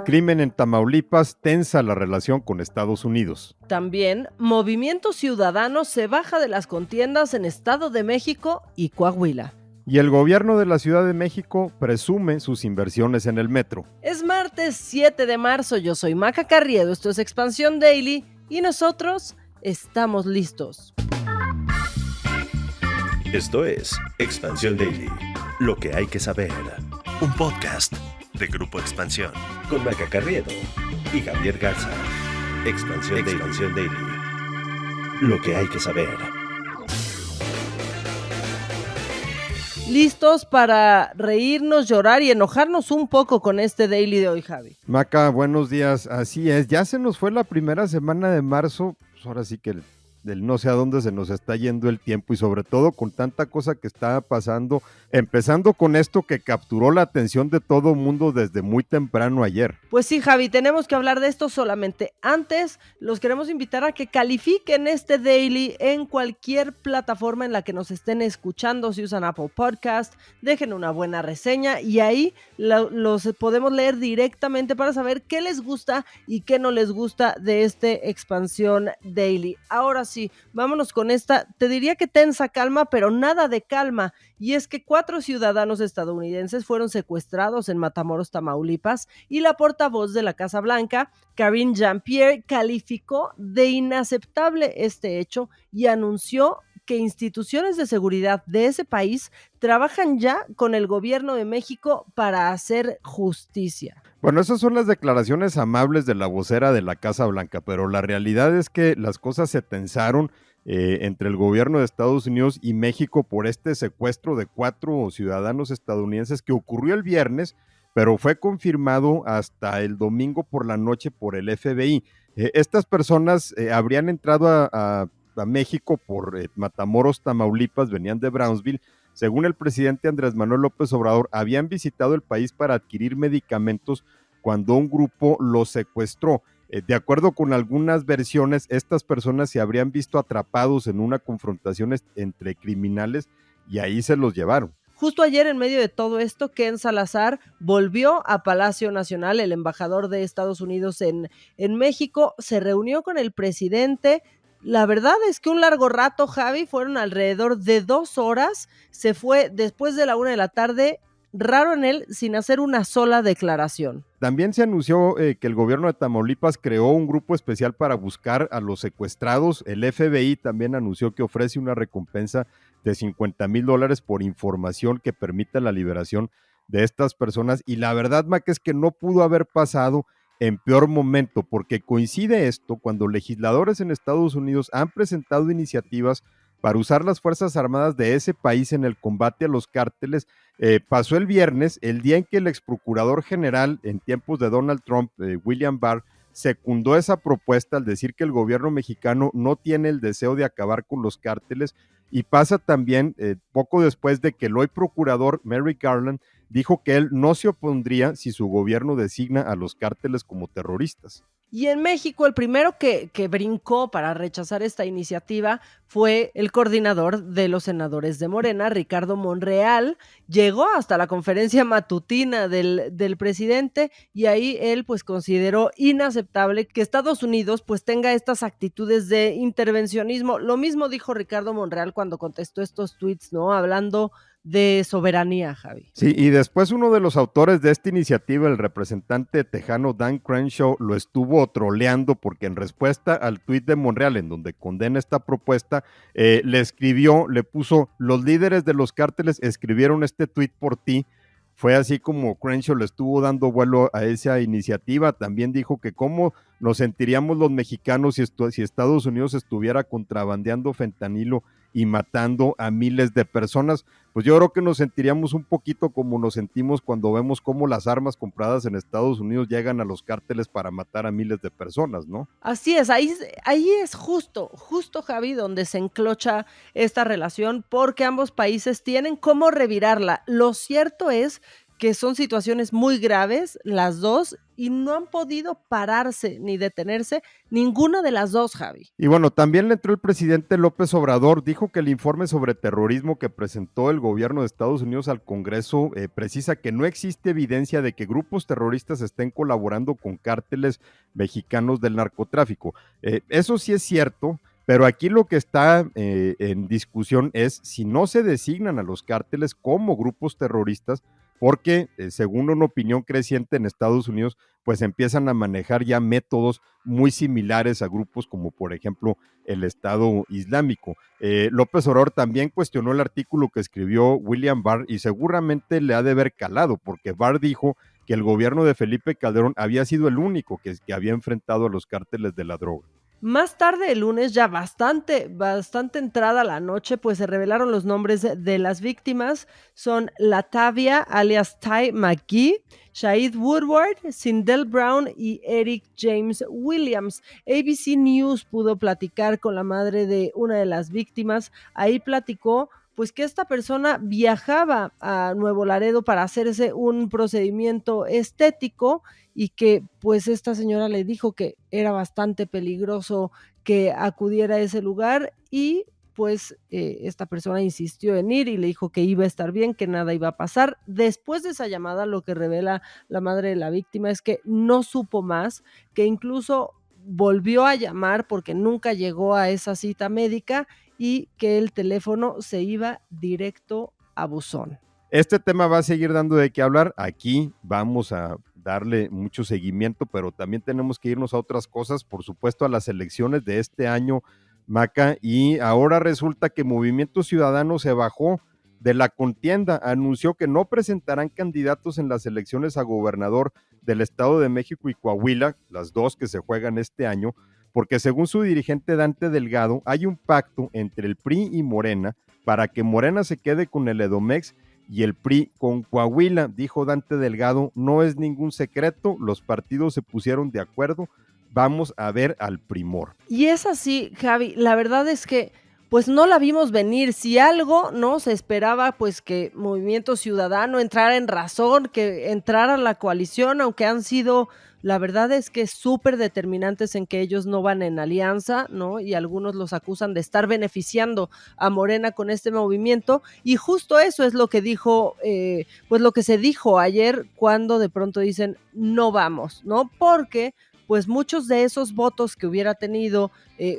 Crimen en Tamaulipas tensa la relación con Estados Unidos. También, Movimiento Ciudadano se baja de las contiendas en Estado de México y Coahuila. Y el gobierno de la Ciudad de México presume sus inversiones en el metro. Es martes 7 de marzo, yo soy Maca Carriedo, esto es Expansión Daily y nosotros estamos listos. Esto es Expansión Daily, lo que hay que saber. Un podcast de Grupo Expansión con Maca Carriedo y Javier Garza. Expansión Daily, lo que hay que saber. ¿Listos para reírnos, llorar y enojarnos un poco con este Daily de hoy, Javi? Maca, buenos días. Así es, ya se nos fue la primera semana de marzo. Pues ahora sí que del no sé a dónde se nos está yendo el tiempo y sobre todo con tanta cosa que está pasando, empezando con esto que capturó la atención de todo el mundo desde muy temprano ayer. Pues sí, Javi, tenemos que hablar de esto solamente. Antes, los queremos invitar a que califiquen este Daily en cualquier plataforma en la que nos estén escuchando. Si usan Apple Podcast, dejen una buena reseña y ahí los podemos leer directamente para saber qué les gusta y qué no les gusta de este Expansión Daily. Ahora sí, vámonos con esta, te diría que tensa calma, pero nada de calma. Y es que 4 ciudadanos estadounidenses fueron secuestrados en Matamoros, Tamaulipas, y la portavoz de la Casa Blanca, Karine Jean-Pierre, calificó de inaceptable este hecho y anunció que instituciones de seguridad de ese país trabajan ya con el gobierno de México para hacer justicia. Bueno, esas son las declaraciones amables de la vocera de la Casa Blanca, pero la realidad es que las cosas se tensaron entre el gobierno de Estados Unidos y México por este secuestro de 4 ciudadanos estadounidenses que ocurrió el viernes, pero fue confirmado hasta el domingo por la noche por el FBI. Estas personas habrían entrado a México por Matamoros, Tamaulipas, venían de Brownsville. Según el presidente Andrés Manuel López Obrador, habían visitado el país para adquirir medicamentos cuando un grupo los secuestró. De acuerdo con algunas versiones, estas personas se habrían visto atrapados en una confrontación entre criminales y ahí se los llevaron. Justo ayer, en medio de todo esto, Ken Salazar volvió a Palacio Nacional. El embajador de Estados Unidos en México se reunió con el presidente. La verdad es que un largo rato, Javi, fueron alrededor de 2 horas, se fue después de la 1 de la tarde, raro en él, sin hacer una sola declaración. También se anunció que el gobierno de Tamaulipas creó un grupo especial para buscar a los secuestrados. El FBI también anunció que ofrece una recompensa de $50,000 por información que permita la liberación de estas personas. Y la verdad, Mac, es que no pudo haber pasado en peor momento, porque coincide esto cuando legisladores en Estados Unidos han presentado iniciativas para usar las Fuerzas Armadas de ese país en el combate a los cárteles. Pasó el viernes, el día en que el exprocurador general en tiempos de Donald Trump, William Barr, secundó esa propuesta al decir que el gobierno mexicano no tiene el deseo de acabar con los cárteles, y pasa también poco después de que el hoy procurador Merrick Garland dijo que él no se opondría si su gobierno designa a los cárteles como terroristas. Y en México, el primero que brincó para rechazar esta iniciativa fue el coordinador de los senadores de Morena, Ricardo Monreal. Llegó hasta la conferencia matutina del presidente y ahí él pues consideró inaceptable que Estados Unidos pues tenga estas actitudes de intervencionismo. Lo mismo dijo Ricardo Monreal cuando contestó estos tweets, ¿no? Hablando de soberanía, Javi. Sí, y después uno de los autores de esta iniciativa, el representante tejano Dan Crenshaw, lo estuvo troleando porque en respuesta al tuit de Monreal, en donde condena esta propuesta, le puso: los líderes de los cárteles escribieron este tuit por ti. Fue así como Crenshaw le estuvo dando vuelo a esa iniciativa. También dijo que cómo nos sentiríamos los mexicanos si Estados Unidos estuviera contrabandeando fentanilo y matando a miles de personas. Pues yo creo que nos sentiríamos un poquito como nos sentimos cuando vemos cómo las armas compradas en Estados Unidos llegan a los cárteles para matar a miles de personas, ¿no? Así es, ahí es justo, Javi, donde se enclocha esta relación, porque ambos países tienen cómo revirarla. Lo cierto es que son situaciones muy graves, las dos, y no han podido pararse ni detenerse ninguna de las dos, Javi. Y bueno, también le entró el presidente López Obrador, dijo que el informe sobre terrorismo que presentó el gobierno de Estados Unidos al Congreso precisa que no existe evidencia de que grupos terroristas estén colaborando con cárteles mexicanos del narcotráfico. Eso sí es cierto, pero aquí lo que está en discusión es si no se designan a los cárteles como grupos terroristas, porque según una opinión creciente en Estados Unidos, pues empiezan a manejar ya métodos muy similares a grupos como por ejemplo el Estado Islámico. López Obrador también cuestionó el artículo que escribió William Barr y seguramente le ha de haber calado, porque Barr dijo que el gobierno de Felipe Calderón había sido el único que había enfrentado a los cárteles de la droga. Más tarde el lunes, ya bastante entrada la noche, pues se revelaron los nombres de las víctimas. Son Latavia, alias Ty McGee, Shahid Woodward, Sindel Brown y Eric James Williams. ABC News pudo platicar con la madre de una de las víctimas. Ahí platicó pues que esta persona viajaba a Nuevo Laredo para hacerse un procedimiento estético y que pues esta señora le dijo que era bastante peligroso que acudiera a ese lugar y pues esta persona insistió en ir y le dijo que iba a estar bien, que nada iba a pasar. Después de esa llamada, lo que revela la madre de la víctima es que no supo más, que incluso volvió a llamar porque nunca llegó a esa cita médica y que el teléfono se iba directo a buzón. Este tema va a seguir dando de qué hablar. Aquí vamos a darle mucho seguimiento, pero también tenemos que irnos a otras cosas, por supuesto a las elecciones de este año, Maca, y ahora resulta que Movimiento Ciudadano se bajó de la contienda, anunció que no presentarán candidatos en las elecciones a gobernador del Estado de México y Coahuila, las dos que se juegan este año, porque según su dirigente Dante Delgado, hay un pacto entre el PRI y Morena para que Morena se quede con el Edomex y el PRI con Coahuila. Dijo Dante Delgado, no es ningún secreto, los partidos se pusieron de acuerdo, vamos a ver al primor. Y es así, Javi, la verdad es que pues no la vimos venir. Si algo, ¿no? Se esperaba pues que Movimiento Ciudadano entrara en razón, que entrara a la coalición, aunque han sido, la verdad es que súper determinantes en que ellos no van en alianza, ¿no? Y algunos los acusan de estar beneficiando a Morena con este movimiento, y justo eso es lo que dijo, pues lo que se dijo ayer cuando de pronto dicen no vamos, ¿no? Porque pues muchos de esos votos que hubiera tenido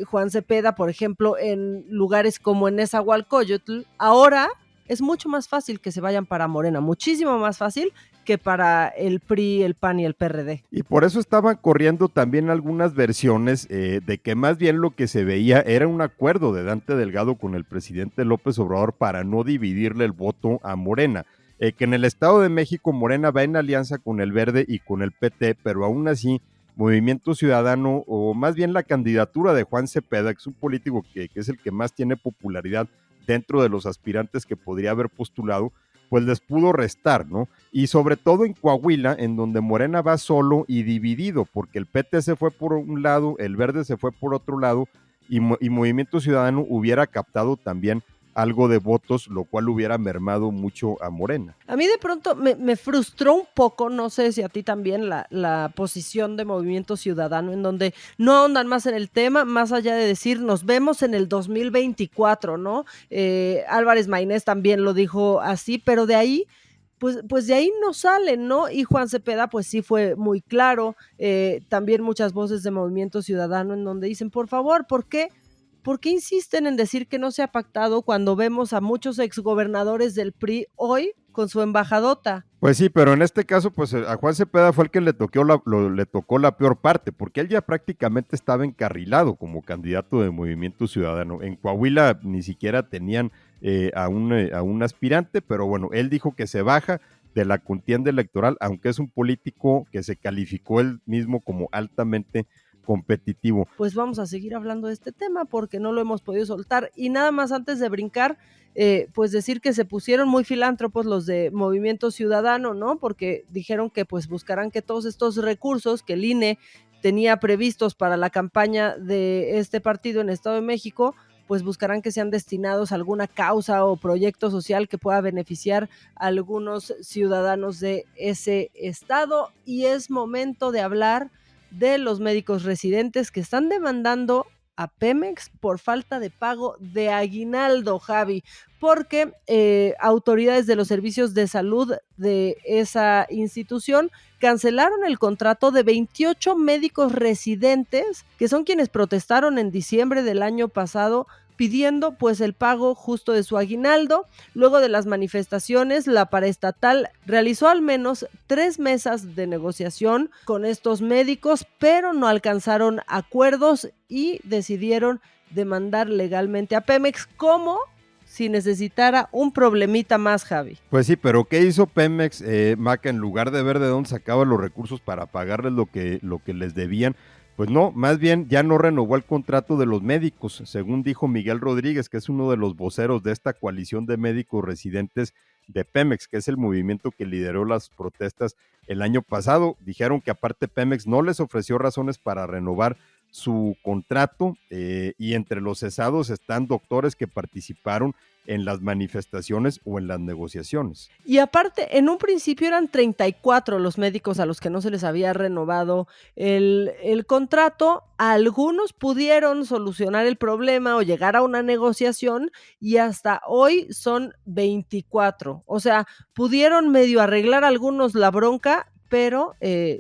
Juan Cepeda, por ejemplo, en lugares como en Nezahualcóyotl, ahora es mucho más fácil que se vayan para Morena, muchísimo más fácil que para el PRI, el PAN y el PRD. Y por eso estaban corriendo también algunas versiones de que más bien lo que se veía era un acuerdo de Dante Delgado con el presidente López Obrador para no dividirle el voto a Morena. Que en el Estado de México Morena va en alianza con el Verde y con el PT, pero aún así Movimiento Ciudadano, o más bien la candidatura de Juan Cepeda, que es un político que es el que más tiene popularidad dentro de los aspirantes que podría haber postulado, pues les pudo restar, ¿no? Y sobre todo en Coahuila, en donde Morena va solo y dividido, porque el PT se fue por un lado, el Verde se fue por otro lado, y Movimiento Ciudadano hubiera captado también algo de votos, lo cual hubiera mermado mucho a Morena. A mí de pronto me frustró un poco, no sé si a ti también, la posición de Movimiento Ciudadano, en donde no ahondan más en el tema, más allá de decir nos vemos en el 2024, ¿no? Álvarez Maynés también lo dijo así, pero de ahí pues de ahí no salen, ¿no? Y Juan Cepeda pues sí fue muy claro, también muchas voces de Movimiento Ciudadano en donde dicen, por favor, ¿por qué insisten en decir que no se ha pactado cuando vemos a muchos exgobernadores del PRI hoy con su embajadota? Pues sí, pero en este caso, pues a Juan Cepeda fue el que le tocó la peor parte, porque él ya prácticamente estaba encarrilado como candidato de Movimiento Ciudadano. En Coahuila ni siquiera tenían a un aspirante, pero bueno, él dijo que se baja de la contienda electoral, aunque es un político que se calificó él mismo como altamente competitivo. Pues vamos a seguir hablando de este tema porque no lo hemos podido soltar. Y nada más antes de brincar, pues decir que se pusieron muy filántropos los de Movimiento Ciudadano, ¿no? Porque dijeron que pues buscarán que todos estos recursos que el INE tenía previstos para la campaña de este partido en Estado de México, pues buscarán que sean destinados a alguna causa o proyecto social que pueda beneficiar a algunos ciudadanos de ese estado. Y es momento de hablar de los médicos residentes que están demandando a Pemex por falta de pago de aguinaldo, Javi, porque autoridades de los servicios de salud de esa institución cancelaron el contrato de 28 médicos residentes, que son quienes protestaron en diciembre del año pasado pidiendo pues el pago justo de su aguinaldo. Luego de las manifestaciones, la paraestatal realizó al menos 3 mesas de negociación con estos médicos, pero no alcanzaron acuerdos y decidieron demandar legalmente a Pemex como si necesitara un problemita más, Javi. Pues sí, pero ¿qué hizo Pemex, Maca? En lugar de ver de dónde sacaba los recursos para pagarles lo que les debían, pues no, más bien ya no renovó el contrato de los médicos, según dijo Miguel Rodríguez, que es uno de los voceros de esta coalición de médicos residentes de Pemex, que es el movimiento que lideró las protestas el año pasado. Dijeron que aparte Pemex no les ofreció razones para renovar su contrato, y entre los cesados están doctores que participaron en las manifestaciones o en las negociaciones. Y aparte, en un principio eran 34 los médicos a los que no se les había renovado el contrato. Algunos pudieron solucionar el problema o llegar a una negociación y hasta hoy son 24. O sea, pudieron medio arreglar algunos la bronca, pero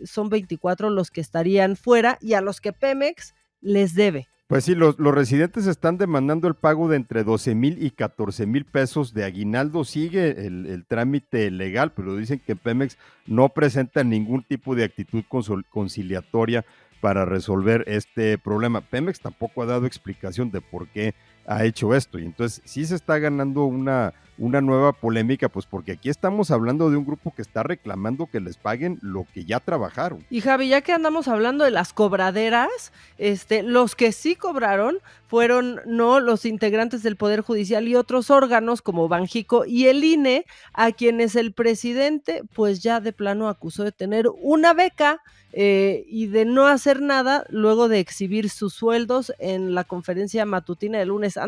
son 24 los que estarían fuera y a los que Pemex les debe. Pues sí, los residentes están demandando el pago de entre 12,000 y 14,000 pesos de aguinaldo. Sigue el trámite legal, pero dicen que Pemex no presenta ningún tipo de actitud conciliatoria para resolver este problema. Pemex tampoco ha dado explicación de por qué ha hecho esto, y entonces sí se está ganando una nueva polémica, pues porque aquí estamos hablando de un grupo que está reclamando que les paguen lo que ya trabajaron. Y Javi, ya que andamos hablando de las cobraderas, los que sí cobraron fueron no los integrantes del Poder Judicial y otros órganos como Banjico y el INE, a quienes el presidente pues ya de plano acusó de tener una beca y de no hacer nada luego de exhibir sus sueldos en la conferencia matutina del lunes.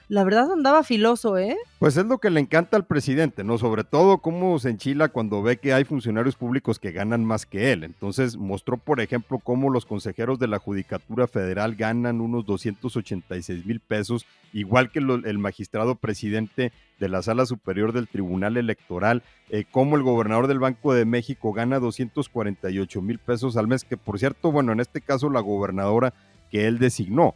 La verdad andaba filoso, ¿eh? Pues es lo que le encanta al presidente, ¿no? Sobre todo cómo se enchila cuando ve que hay funcionarios públicos que ganan más que él. Entonces mostró, por ejemplo, cómo los consejeros de la Judicatura Federal ganan unos 286,000 pesos, igual que el magistrado presidente de la Sala Superior del Tribunal Electoral, cómo el gobernador del Banco de México gana 248,000 pesos al mes, que por cierto, bueno, en este caso la gobernadora que él designó.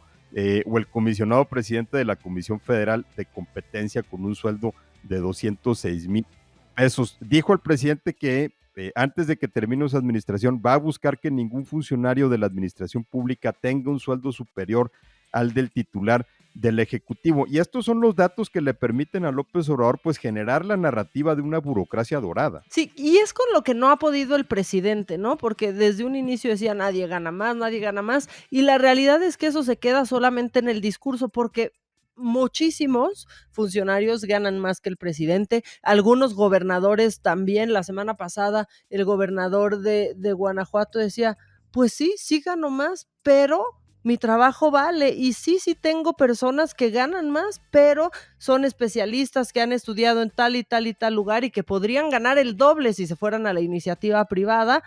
O el comisionado presidente de la Comisión Federal de Competencia con un sueldo de 206,000 pesos. Dijo el presidente que antes de que termine su administración va a buscar que ningún funcionario de la administración pública tenga un sueldo superior al del titular del Ejecutivo. Y estos son los datos que le permiten a López Obrador pues generar la narrativa de una burocracia dorada. Sí, y es con lo que no ha podido el presidente, ¿no? Porque desde un inicio decía nadie gana más, y la realidad es que eso se queda solamente en el discurso, porque muchísimos funcionarios ganan más que el presidente, algunos gobernadores también. La semana pasada el gobernador de Guanajuato decía, pues sí gano más, pero mi trabajo vale, y sí tengo personas que ganan más, pero son especialistas que han estudiado en tal y tal y tal lugar y que podrían ganar el doble si se fueran a la iniciativa privada,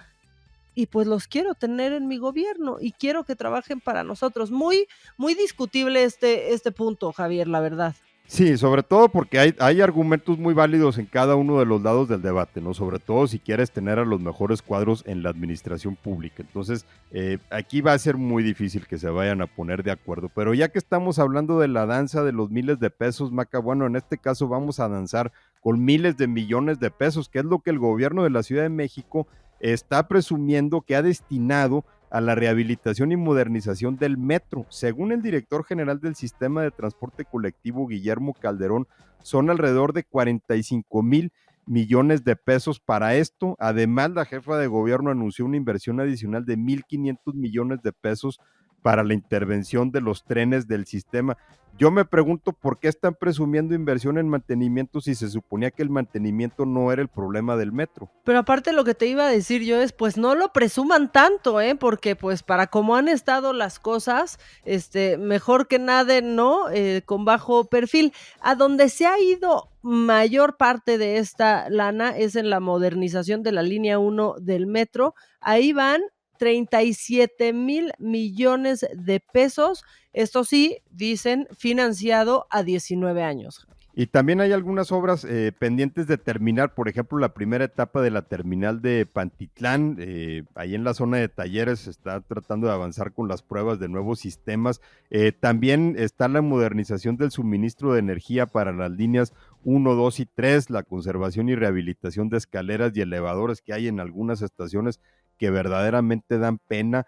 y pues los quiero tener en mi gobierno y quiero que trabajen para nosotros. Muy, muy discutible este punto, Javier, la verdad. Sí, sobre todo porque hay argumentos muy válidos en cada uno de los lados del debate, ¿no? Sobre todo si quieres tener a los mejores cuadros en la administración pública. Entonces, aquí va a ser muy difícil que se vayan a poner de acuerdo. Pero ya que estamos hablando de la danza de los miles de pesos, Maca, bueno, en este caso vamos a danzar con miles de millones de pesos, que es lo que el gobierno de la Ciudad de México está presumiendo que ha destinado a la rehabilitación y modernización del metro. Según el director general del Sistema de Transporte Colectivo, Guillermo Calderón, son alrededor de 45,000 millones de pesos para esto. Además, la jefa de gobierno anunció una inversión adicional de 1,500 millones de pesos para la intervención de los trenes del sistema. Yo me pregunto por qué están presumiendo inversión en mantenimiento si se suponía que el mantenimiento no era el problema del metro. Pero aparte lo que te iba a decir yo es, pues no lo presuman tanto, porque pues para cómo han estado las cosas, mejor que nada, ¿no? Con bajo perfil. A donde se ha ido mayor parte de esta lana es en la modernización de la línea 1 del metro. Ahí van 37,000 millones de pesos. Esto sí, dicen, financiado a 19 años. Y también hay algunas obras pendientes de terminar, por ejemplo, la primera etapa de la terminal de Pantitlán, ahí en la zona de talleres se está tratando de avanzar con las pruebas de nuevos sistemas. También está la modernización del suministro de energía para las líneas 1, 2 y 3, la conservación y rehabilitación de escaleras y elevadores que hay en algunas estaciones que verdaderamente dan pena,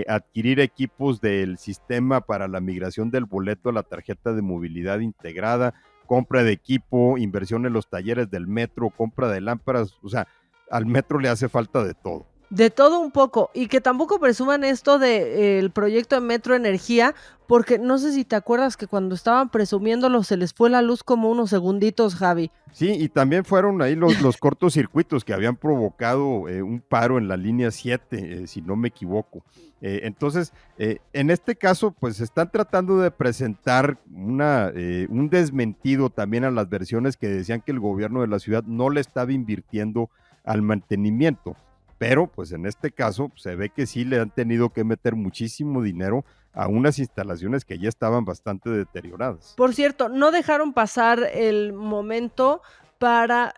adquirir equipos del sistema para la migración del boleto a la tarjeta de movilidad integrada, compra de equipo, inversión en los talleres del metro, compra de lámparas, o sea, al metro le hace falta de todo. De todo un poco, y que tampoco presuman esto del proyecto de Metro Energía, porque no sé si te acuerdas que cuando estaban presumiéndolo se les fue la luz como unos segunditos, Javi. Sí, y también fueron ahí los cortocircuitos que habían provocado un paro en la línea 7, si no me equivoco. Entonces, en este caso, pues están tratando de presentar un desmentido también a las versiones que decían que el gobierno de la ciudad no le estaba invirtiendo al mantenimiento. Pero pues en este caso se ve que sí le han tenido que meter muchísimo dinero a unas instalaciones que ya estaban bastante deterioradas. Por cierto, no dejaron pasar el momento para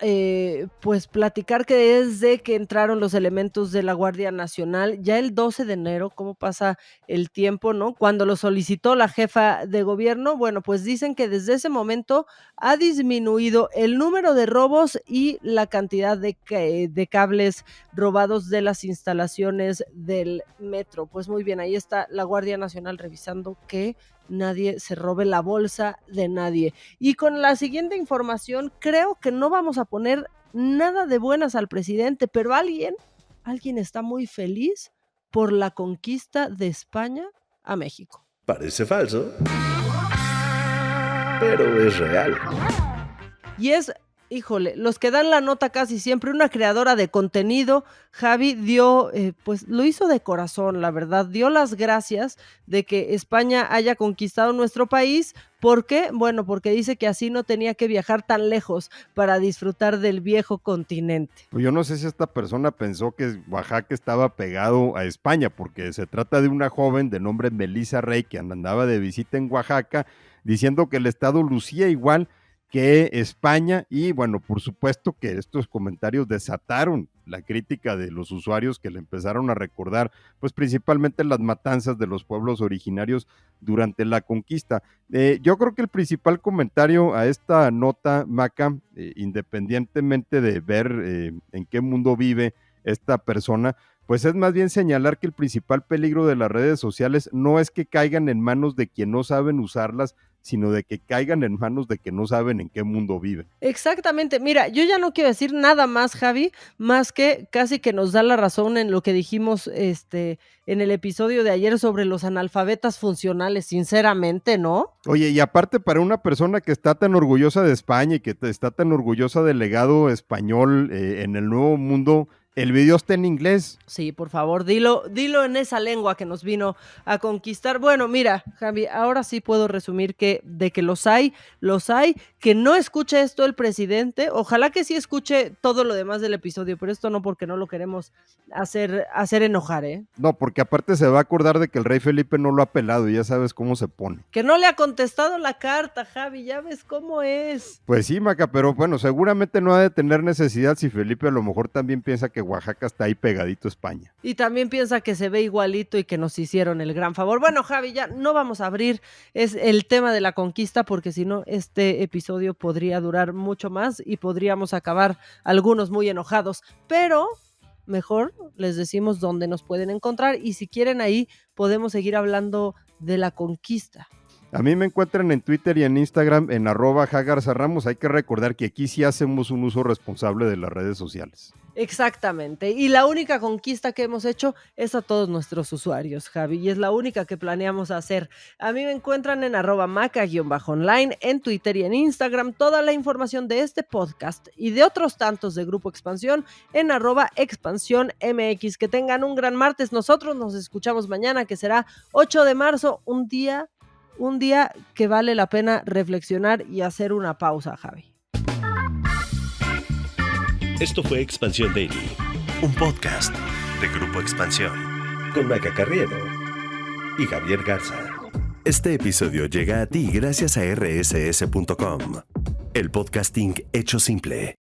pues platicar que desde que entraron los elementos de la Guardia Nacional, ya el 12 de enero, cómo pasa el tiempo, ¿no? Cuando lo solicitó la jefa de gobierno, bueno, pues dicen que desde ese momento ha disminuido el número de robos y la cantidad de cables robados de las instalaciones del metro. Pues muy bien, ahí está la Guardia Nacional revisando que nadie se robe la bolsa de nadie. Y con la siguiente información, creo que no vamos a poner nada de buenas al presidente, pero alguien está muy feliz por la conquista de España a México. Parece falso, pero es real. Y es, híjole, los que dan la nota casi siempre, una creadora de contenido, Javi, dio, pues lo hizo de corazón, la verdad, dio las gracias de que España haya conquistado nuestro país. ¿Por qué? Bueno, porque dice que así no tenía que viajar tan lejos para disfrutar del viejo continente. Pues yo no sé si esta persona pensó que Oaxaca estaba pegado a España, porque se trata de una joven de nombre Melissa Rey que andaba de visita en Oaxaca, diciendo que el estado lucía igual que España, y bueno, por supuesto que estos comentarios desataron la crítica de los usuarios que le empezaron a recordar, pues principalmente las matanzas de los pueblos originarios durante la conquista. Yo creo que el principal comentario a esta nota, Maca, independientemente de ver en qué mundo vive esta persona, pues es más bien señalar que el principal peligro de las redes sociales no es que caigan en manos de quien no saben usarlas, sino de que caigan en manos de que no saben en qué mundo viven. Exactamente, mira, yo ya no quiero decir nada más, Javi, más que casi que nos da la razón en lo que dijimos en el episodio de ayer sobre los analfabetas funcionales, sinceramente, ¿no? Oye, y aparte para una persona que está tan orgullosa de España y que está tan orgullosa del legado español en el Nuevo Mundo, el video está en inglés. Sí, por favor, dilo en esa lengua que nos vino a conquistar. Bueno, mira, Javi, ahora sí puedo resumir que de que los hay, que no escuche esto el presidente, ojalá que sí escuche todo lo demás del episodio, pero esto no, porque no lo queremos hacer enojar, ¿eh? No, porque aparte se va a acordar de que el rey Felipe no lo ha pelado y ya sabes cómo se pone. Que no le ha contestado la carta, Javi, ya ves cómo es. Pues sí, Maca, pero bueno, seguramente no ha de tener necesidad si Felipe a lo mejor también piensa que Oaxaca está ahí pegadito a España. Y también piensa que se ve igualito y que nos hicieron el gran favor. Bueno, Javi, ya no vamos a abrir el tema de la conquista, porque si no, este episodio podría durar mucho más y podríamos acabar algunos muy enojados, pero mejor les decimos dónde nos pueden encontrar, y si quieren ahí podemos seguir hablando de la conquista. A mí me encuentran en Twitter y en Instagram en @jagarzarramos. Hay que recordar que aquí sí hacemos un uso responsable de las redes sociales. Exactamente. Y la única conquista que hemos hecho es a todos nuestros usuarios, Javi, y es la única que planeamos hacer. A mí me encuentran en @maca_online, en Twitter y en Instagram. Toda la información de este podcast y de otros tantos de Grupo Expansión en @expansiónmx. Que tengan un gran martes. Nosotros nos escuchamos mañana, que será 8 de marzo, un día que vale la pena reflexionar y hacer una pausa, Javi. Esto fue Expansión Daily, un podcast de Grupo Expansión, con Maca Carriedo y Javier Garza. Este episodio llega a ti gracias a rss.com, el podcasting hecho simple.